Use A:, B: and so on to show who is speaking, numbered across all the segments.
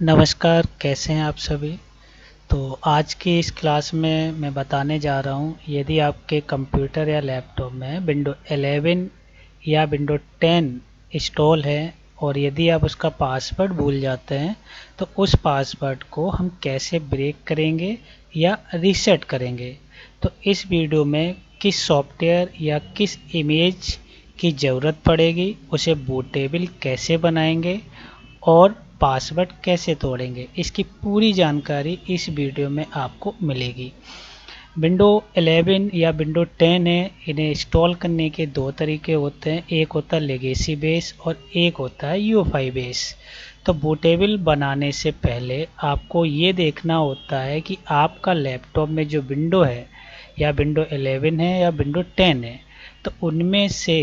A: नमस्कार, कैसे हैं आप सभी। तो आज की इस क्लास में मैं बताने जा रहा हूं, यदि आपके कंप्यूटर या लैपटॉप में विंडो 11 या विंडो 10 इंस्टॉल है और यदि आप उसका पासवर्ड भूल जाते हैं तो उस पासवर्ड को हम कैसे ब्रेक करेंगे या रीसेट करेंगे। तो इस वीडियो में किस सॉफ्टवेयर या किस इमेज की ज़रूरत पड़ेगी, उसे बूटेबल कैसे बनाएंगे और पासवर्ड कैसे तोड़ेंगे, इसकी पूरी जानकारी इस वीडियो में आपको मिलेगी। विंडो 11 या विंडो 10 है, इन्हें इंस्टॉल करने के दो तरीके होते हैं। एक होता है लेगेसी बेस और एक होता है यूएफआई बेस। तो बूटेबल बनाने से पहले आपको ये देखना होता है कि आपका लैपटॉप में जो विंडो है या विंडो 11 है या विंडो 10 है, तो उनमें से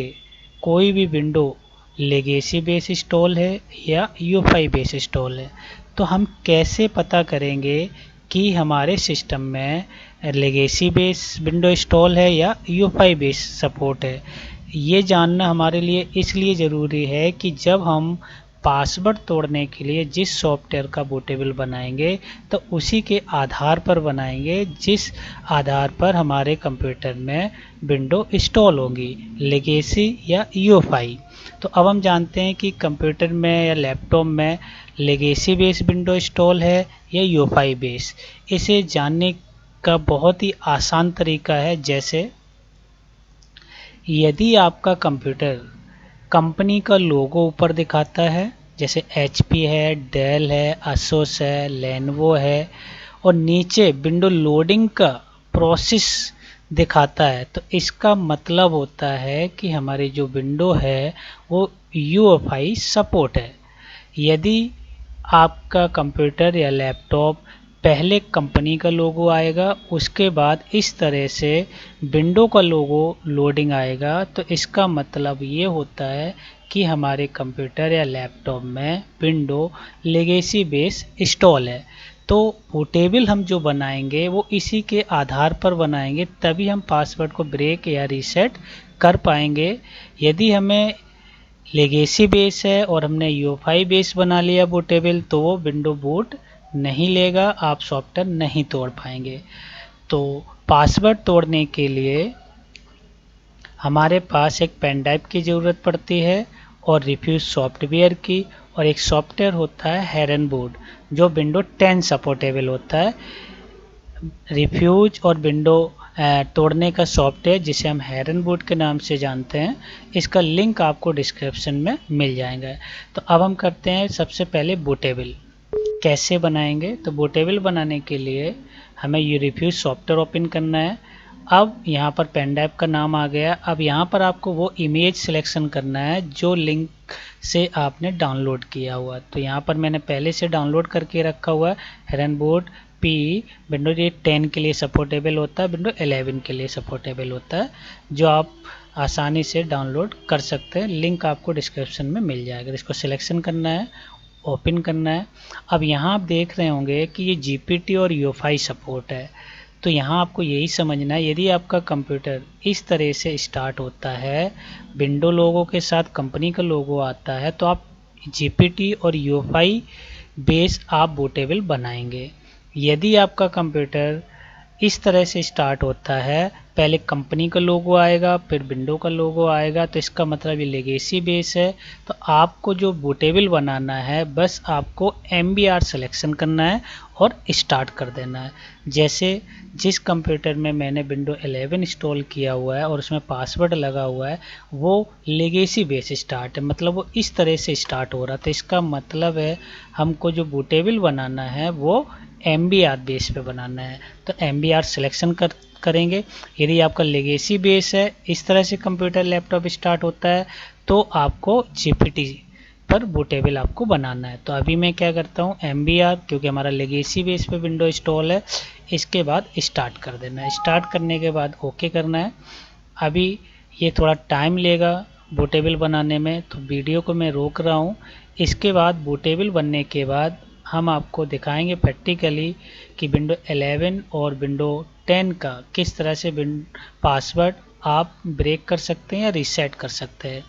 A: कोई भी विंडो लेगेसी बेस इंस्टॉल है या यूएफआई बेस इंस्टॉल है। तो हम कैसे पता करेंगे कि हमारे सिस्टम में लेगेसी बेस विंडो इंस्टॉल है या यूएफआई बेस सपोर्ट है। ये जानना हमारे लिए इसलिए ज़रूरी है कि जब हम पासवर्ड तोड़ने के लिए जिस सॉफ्टवेयर का बूटेबल बनाएंगे तो उसी के आधार पर बनाएंगे जिस आधार पर हमारे कंप्यूटर में विंडो इंस्टॉल होगी, लेगेसी या यूएफआई। तो अब हम जानते हैं कि कंप्यूटर में या लैपटॉप में लेगेसी बेस विंडो इंस्टॉल है या यूएफआई बेस। इसे जानने का बहुत ही आसान तरीका है। जैसे यदि आपका कंप्यूटर कंपनी का लोगो ऊपर दिखाता है, जैसे एचपी है, डेल है, असोस है, लेनोवो है, और नीचे विंडो लोडिंग का प्रोसेस दिखाता है, तो इसका मतलब होता है कि हमारी जो विंडो है वो यूएफआई सपोर्ट है। यदि आपका कंप्यूटर या लैपटॉप पहले कंपनी का लोगो आएगा, उसके बाद इस तरह से विंडो का लोगो लोडिंग आएगा, तो इसका मतलब ये होता है कि हमारे कंप्यूटर या लैपटॉप में विंडो लेगेसी बेस इंस्टॉल है। तो बूटेबल हम जो बनाएंगे वो इसी के आधार पर बनाएंगे, तभी हम पासवर्ड को ब्रेक या रीसेट कर पाएंगे। यदि हमें लेगेसी बेस है और हमने यूएफआई बेस बना लिया बूटेबल, तो वो विंडो बूट नहीं लेगा, आप सॉफ्टवेयर नहीं तोड़ पाएंगे। तो पासवर्ड तोड़ने के लिए हमारे पास एक पेन ड्राइव की ज़रूरत पड़ती है और रिफ्यूज सॉफ्टवेयर की, और एक सॉफ्टवेयर होता है हेरन बोर्ड जो विंडो 10 सपोर्टेबल होता है। रिफ्यूज और विंडो तोड़ने का सॉफ्टवेयर जिसे हम हेरन बोर्ड के नाम से जानते हैं, इसका लिंक आपको डिस्क्रिप्शन में मिल जाएगा। तो अब हम करते हैं सबसे पहले बूटेबल कैसे बनाएंगे। तो बूटेबल बनाने के लिए हमें ये रिफ्यूज सॉफ्टवेयर ओपन करना है। अब यहाँ पर पेन ड्राइव का नाम आ गया। अब यहाँ पर आपको वो इमेज सिलेक्शन करना है जो लिंक से आपने डाउनलोड किया हुआ। तो यहाँ पर मैंने पहले से डाउनलोड करके रखा हुआ है हेरन बोर्ड पी। विंडो 10 के लिए सपोर्टेबल होता है, विंडो 11 के लिए सपोर्टेबल होता है, जो आप आसानी से डाउनलोड कर सकते हैं। लिंक आपको डिस्क्रिप्शन में मिल जाएगा। इसको सिलेक्शन करना है, ओपन करना है। अब यहाँ आप देख रहे होंगे कि ये जीपीटी और यूएफआई सपोर्ट है। तो यहाँ आपको यही समझना है, यदि आपका कंप्यूटर इस तरह से स्टार्ट होता है, विंडो लोगो के साथ कंपनी का लोगो आता है, तो आप जीपीटी और यूएफआई बेस आप बूटेबल बनाएंगे। यदि आपका कंप्यूटर इस तरह से स्टार्ट होता है, पहले कंपनी का लोगो आएगा फिर विंडो का लोगो आएगा, तो इसका मतलब ये लेगेसी बेस है। तो आपको जो बूटेबल बनाना है, बस आपको MBR सिलेक्शन करना है और स्टार्ट कर देना है। जैसे जिस कंप्यूटर में मैंने विंडो 11 इंस्टॉल किया हुआ है और उसमें पासवर्ड लगा हुआ है, वो लेगेसी बेस स्टार्ट है, मतलब वो इस तरह से स्टार्ट हो रहा था। इसका मतलब है हमको जो बूटेबल बनाना है वो MBR बेस पे बनाना है। तो MBR सिलेक्शन करेंगे। यदि आपका लेगेसी बेस है, इस तरह से कंप्यूटर लैपटॉप स्टार्ट होता है, तो आपको जीपीटी पर बूटेबल आपको बनाना है। तो अभी मैं क्या करता हूँ, MBR, क्योंकि हमारा लेगेसी बेस पे विंडो इंस्टॉल है, इसके बाद स्टार्ट कर देना है। स्टार्ट करने के बाद ओके करना है। अभी ये थोड़ा टाइम लेगा बूटेबल बनाने में, तो वीडियो को मैं रोक रहा हूँ। इसके बाद बूटेबल बनने के बाद हम आपको दिखाएंगे प्रैक्टिकली कि विंडो 11 और विंडो 10 का किस तरह से पासवर्ड आप ब्रेक कर सकते हैं या रीसेट कर सकते हैं।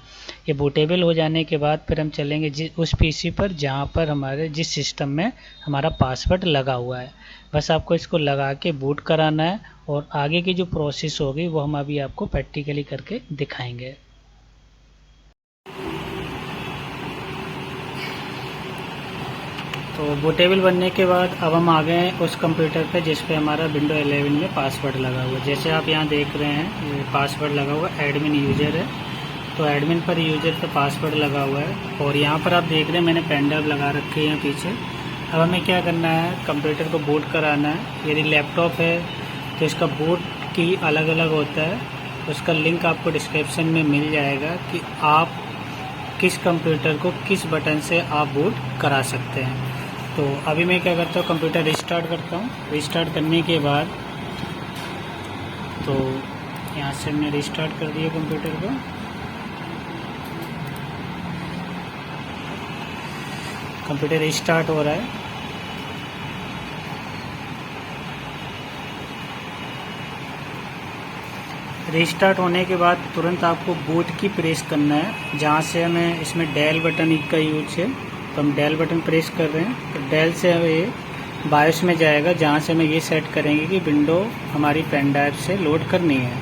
A: ये बूटेबल हो जाने के बाद फिर हम चलेंगे उस पीसी पर जहाँ पर हमारे जिस सिस्टम में हमारा पासवर्ड लगा हुआ है। बस आपको इसको लगा के बूट कराना है और आगे की जो प्रोसेस होगी वो हम अभी आपको प्रैक्टिकली करके दिखाएंगे। तो बूटेबल बनने के बाद अब हम आ गए हैं उस कंप्यूटर पे जिस पे हमारा विंडो 11 में पासवर्ड लगा हुआ है। जैसे आप यहाँ देख रहे हैं ये पासवर्ड लगा हुआ एडमिन यूज़र है, तो एडमिन पर यूज़र पे पासवर्ड लगा हुआ है और यहाँ पर आप देख रहे हैं मैंने पेन ड्राइव लगा रखी है पीछे। अब हमें क्या करना है, कंप्यूटर को बूट कराना है। यदि लैपटॉप है तो इसका बूट की अलग अलग होता है, उसका लिंक आपको डिस्क्रिप्शन में मिल जाएगा कि आप किस कंप्यूटर को किस बटन से आप बूट करा सकते हैं। तो अभी मैं क्या करता हूँ, कंप्यूटर रिस्टार्ट करता हूँ। रिस्टार्ट करने के बाद तो यहाँ से हमने रिस्टार्ट कर दिया कंप्यूटर को। कंप्यूटर रिस्टार्ट हो रहा है। रिस्टार्ट होने के बाद तुरंत आपको बूट की प्रेस करना है। जहाँ से हमें इसमें डेल बटन का यूज है तो हम डेल बटन प्रेस कर रहे हैं, तो डेल से ये बायोस में जाएगा जहाँ से हम ये सेट करेंगे कि विंडो हमारी पेन ड्राइव से लोड करनी है।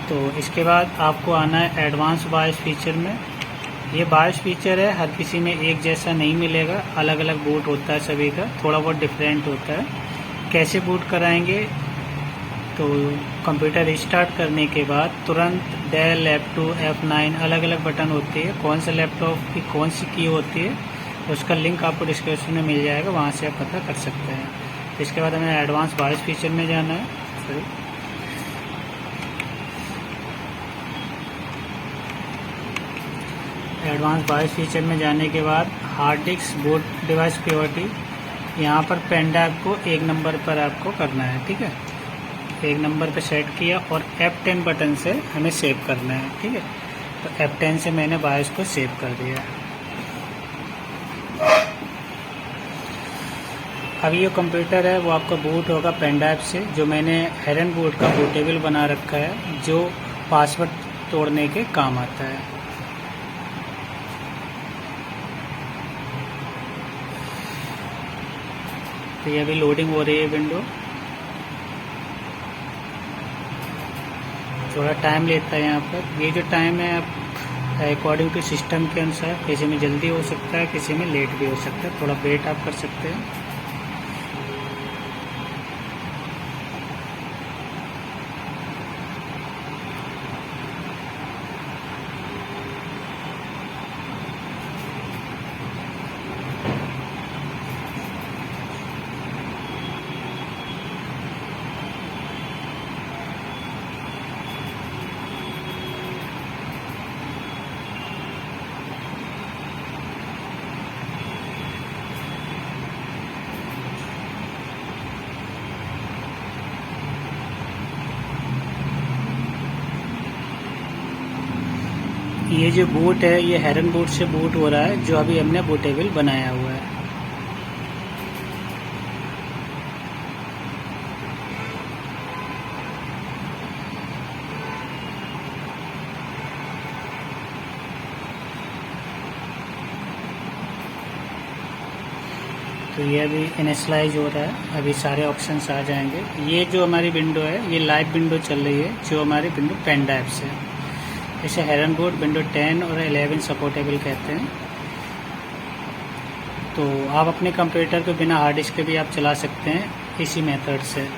A: तो इसके बाद आपको आना है एडवांस बायोस फीचर में। ये बायोस फीचर है, हर किसी में एक जैसा नहीं मिलेगा, अलग अलग बूट होता है सभी का, थोड़ा बहुत डिफरेंट होता है। कैसे बूट कराएंगे, तो कंप्यूटर रिस्टार्ट करने के बाद तुरंत डेल F2 F9 अलग अलग बटन होती है, कौन से लैपटॉप की कौन सी की होती है उसका लिंक आपको डिस्क्रिप्शन में मिल जाएगा, वहाँ से आप पता कर सकते हैं। इसके बाद हमें एडवांस बायोस फीचर में जाना है। एडवांस बायोस फीचर में जाने के बाद hard disk boot device purity, यहाँ पर पेन ड्राइव को 1 नंबर पर आपको करना है, ठीक है। 1 नंबर पे सेट किया और F10 बटन से हमें सेव करना है, ठीक है। तो F10 से मैंने बायोस को सेव कर दिया। अब ये कंप्यूटर है वो आपका बूट होगा पेन ड्राइव से, जो मैंने हेरन बूट का बूटेबल बना रखा है जो पासवर्ड तोड़ने के काम आता है। तो ये अभी लोडिंग हो रही है विंडो, थोड़ा टाइम लेता है यहाँ पर। ये जो टाइम है अकॉर्डिंग टू सिस्टम के अनुसार, किसी में जल्दी हो सकता है, किसी में लेट भी हो सकता है, थोड़ा वेट आप कर सकते हैं। ये जो बूट है ये हेरन बूट से बूट हो रहा है, जो अभी हमने बूटेबल बनाया हुआ है। तो ये अभी इनिशियलाइज हो रहा है, अभी सारे ऑप्शंस आ जाएंगे। ये जो हमारी विंडो है ये लाइव विंडो चल रही है, जो हमारी विंडो पेन ड्राइव से, इसे हेरन बूट विंडो 10 और 11 सपोर्टेबल कहते हैं। तो आप अपने कंप्यूटर को बिना हार्ड डिस्क के भी आप चला सकते हैं इसी मेथड से।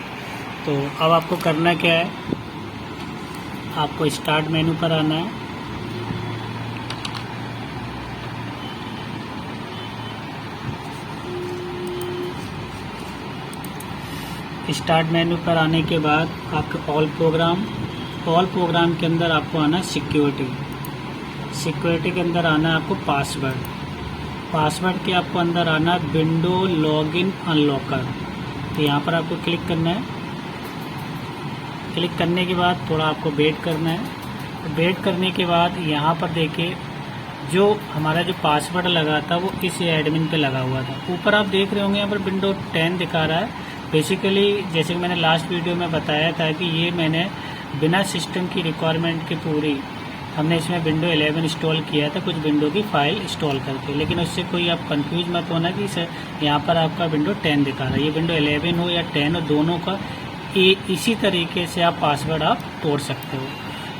A: तो अब आपको करना क्या है, आपको स्टार्ट मेनू पर आना है। स्टार्ट मेनू पर आने के बाद आपके ऑल प्रोग्राम के अंदर आपको आना है सिक्योरिटी के अंदर आना है आपको पासवर्ड के आपको अंदर आना है विंडो लॉगिन अनलॉकर। तो यहाँ पर आपको क्लिक करना है। क्लिक करने के बाद थोड़ा आपको वेट करना है। वेट करने के बाद यहाँ पर देखिए जो हमारा जो पासवर्ड लगा था वो इस एडमिन पे लगा हुआ था। ऊपर आप देख रहे होंगे यहाँ पर विंडो 10 दिखा रहा है। बेसिकली जैसे कि मैंने लास्ट वीडियो में बताया था कि ये मैंने बिना सिस्टम की रिक्वायरमेंट के पूरी हमने इसमें विंडो 11 इंस्टॉल किया था कुछ विंडो की फ़ाइल इंस्टॉल करके, लेकिन उससे कोई आप कंफ्यूज मत होना कि यहाँ पर आपका विंडो 10 दिखा रहा है। ये विंडो 11 हो या 10 हो, दोनों का इसी तरीके से आप पासवर्ड आप तोड़ सकते हो।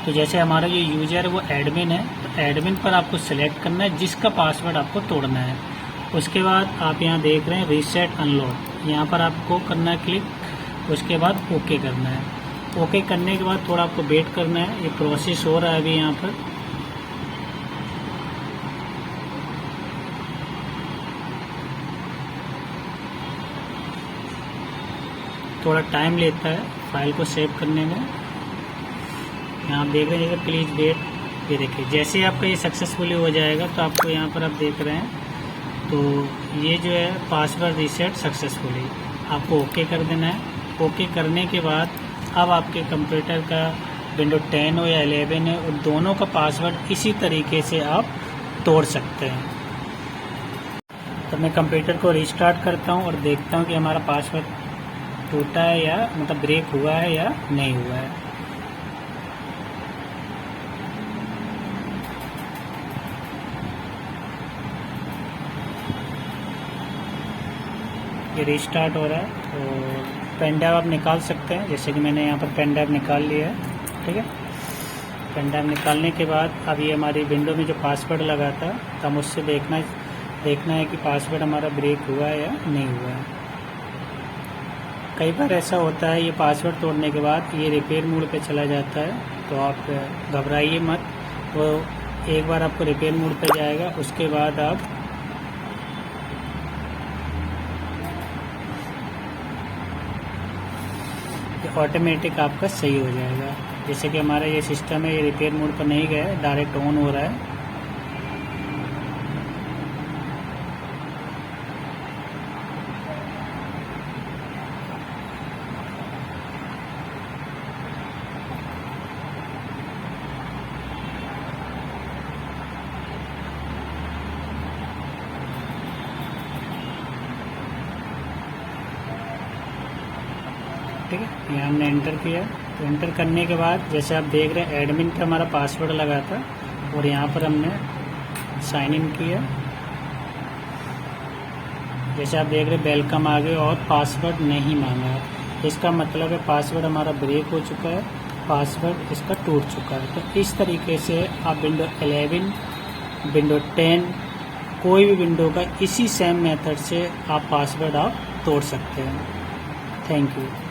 A: तो जैसे हमारा जो यूज़र है वो एडमिन है, तो एडमिन पर आपको सेलेक्ट करना है जिसका पासवर्ड आपको तोड़ना है। उसके बाद आप यहाँ देख रहे हैं रीसेट अनलॉक, यहाँ पर आपको करना है क्लिक। उसके बाद ओके करना है। ओके करने के बाद थोड़ा आपको वेट करना है, ये प्रोसेस हो रहा है अभी यहाँ पर। थोड़ा टाइम लेता है फाइल को सेव करने में। यहाँ आप देख रहे हैं प्लीज़ वेट। ये देखिए जैसे आपका ये सक्सेसफुली हो जाएगा तो आपको यहाँ पर आप देख रहे हैं तो ये जो है पासवर्ड रीसेट सक्सेसफुली, आपको ओके कर देना है। ओके करने के बाद अब आपके कंप्यूटर का विंडो 10 हो या 11 है, और दोनों का पासवर्ड इसी तरीके से आप तोड़ सकते हैं। तो मैं कंप्यूटर को रीस्टार्ट करता हूं और देखता हूं कि हमारा पासवर्ड टूटा है या मतलब ब्रेक हुआ है या नहीं हुआ है। ये रीस्टार्ट हो रहा है। तो पेन ड्राइव आप निकाल सकते हैं, जैसे कि मैंने यहाँ पर पेन ड्राइव निकाल लिया है। ठीक है, पेन ड्राइव निकालने के बाद अब ये हमारी विंडो में जो पासवर्ड लगा था तो हम उससे देखना है कि पासवर्ड हमारा ब्रेक हुआ है या नहीं हुआ है। कई बार ऐसा होता है ये पासवर्ड तोड़ने के बाद ये रिपेयर मोड पे चला जाता है, तो आप घबराइए मत। तो एक बार आपको रिपेयर मोड पे जाएगा, उसके बाद आप ऑटोमेटिक आपका सही हो जाएगा। जैसे कि हमारा ये सिस्टम है, ये रिपेयर मोड पर नहीं गया है, डायरेक्ट ऑन हो रहा है। ठीक है, यहाँ हमने एंटर किया। तो एंटर करने के बाद जैसे आप देख रहे हैं एडमिन का हमारा पासवर्ड लगा था और यहाँ पर हमने साइन इन किया। जैसे आप देख रहे हैं वेलकम आ गए और पासवर्ड नहीं मांगा। इसका मतलब है पासवर्ड हमारा ब्रेक हो चुका है, पासवर्ड इसका टूट चुका है। तो इस तरीके से आप विंडो 11, विंडो 10, कोई भी विंडो का इसी सेम मेथड से आप पासवर्ड आप तोड़ सकते हैं। Thank you.